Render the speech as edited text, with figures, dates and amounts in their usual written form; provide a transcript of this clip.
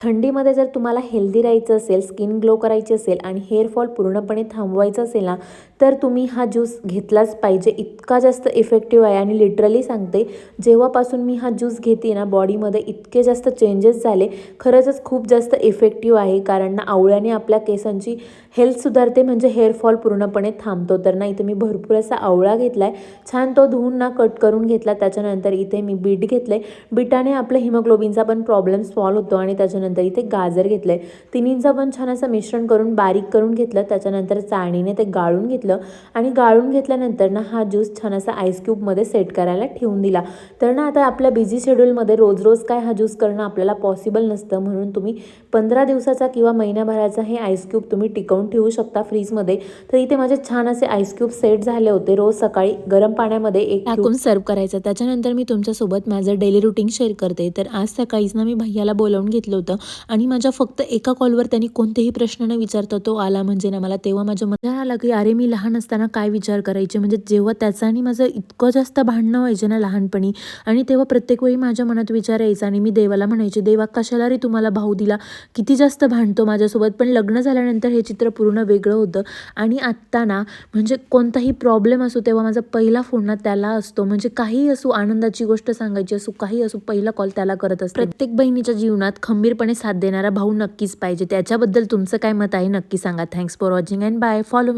थंडीमध्ये जर तुम्हाला हेल्दी राहायचं असेल, स्किन ग्लो करायची असेल आणि हेअरफॉल पूर्णपणे थांबवायचं असेल ना, तर तुम्ही हा ज्यूस घेतलाच पाहिजे. इतका जास्त इफेक्टिव्ह आहे आणि लिटरली सांगते, जेव्हापासून मी हा ज्यूस घेते ना, बॉडीमध्ये इतके जास्त चेंजेस झाले. खरंच खूप जास्त इफेक्टिव्ह आहे, कारण ना आवळ्याने आपल्या केसांची हेल्थ सुधारते, म्हणजे हेअरफॉल पूर्णपणे थांबतो. तर ना इथे मी भरपूर असा आवळा घेतला आहे, छान तो धुवून ना कट करून घेतला. त्याच्यानंतर इथे मी बीट घेतलं आहे. बीटाने आपलं हिमोग्लोबिनचा पण प्रॉब्लेम सॉल्व्ह होतो. आणि त्याच्यानंतर इथे गाजर घेतलं आहे. तिन्हींचं पण छान असं मिश्रण करून बारीक करून घेतलं. त्याच्यानंतर चाळणीने ते गाळून घेतलं आणि गाळून घेतल्यानंतर ना हा ज्यूस छान असा आईस क्यूबमध्ये सेट करायला ठेवून दिला. तर ना आता आपल्या बिझी शेड्यूलमध्ये रोज रोज काय हा ज्यूस करणं आपल्याला पॉसिबल नसतं, म्हणून तुम्ही 15 दिवसाचा किंवा महिन्याभराचा हे आईस क्यूब तुम्ही टिकवून ठेवू शकता फ्रीजमध्ये. तर इथे माझे छान असे आईस क्यूब सेट झाले होते. रोज सकाळी गरम पाण्यामध्ये एक टाकून सर्व करायचं. त्याच्यानंतर मी तुमच्यासोबत माझं डेली रुटीन शेअर करते. तर आज सकाळीच ना मी भैयाला बोलावून घेतलं होतं आणि माझ्या फक्त एका कॉलवर त्यांनी कोणतेही प्रश्न न विचारता तो आला. म्हणजे ना मला तेव्हा माझ्या मनात आलं की अरे मी लहान असताना काय विचार करायचे, म्हणजे जेव्हा त्याचा आणि माझं इतकं जास्त भांडणं व्हायचे ना लहानपणी, आणि तेव्हा प्रत्येक वेळी माझ्या मनात विचार यायचा आणि मी देवाला म्हणायचे, देवा कशाला रे तुम्हाला भाऊ दिला, किती जास्त भांडतो माझ्यासोबत. पण लग्न झाल्यानंतर हे चित्र पूर्ण वेगळं होतं. आणि आत्ता ना म्हणजे कोणताही प्रॉब्लेम असो तेव्हा माझा पहिला फोन ना त्याला असतो. म्हणजे काही असो, आनंदाची गोष्ट सांगायची असो, काही असो, पहिला कॉल त्याला करत असते. प्रत्येक बहिणीच्या जीवनात खंबीरपणे साथ देणारा भाऊ नक्कीच पाहिजे. त्याच्याबद्दल तुमचं काय मत आहे नक्की सांगा. Thanks for watching and bye. Follow me.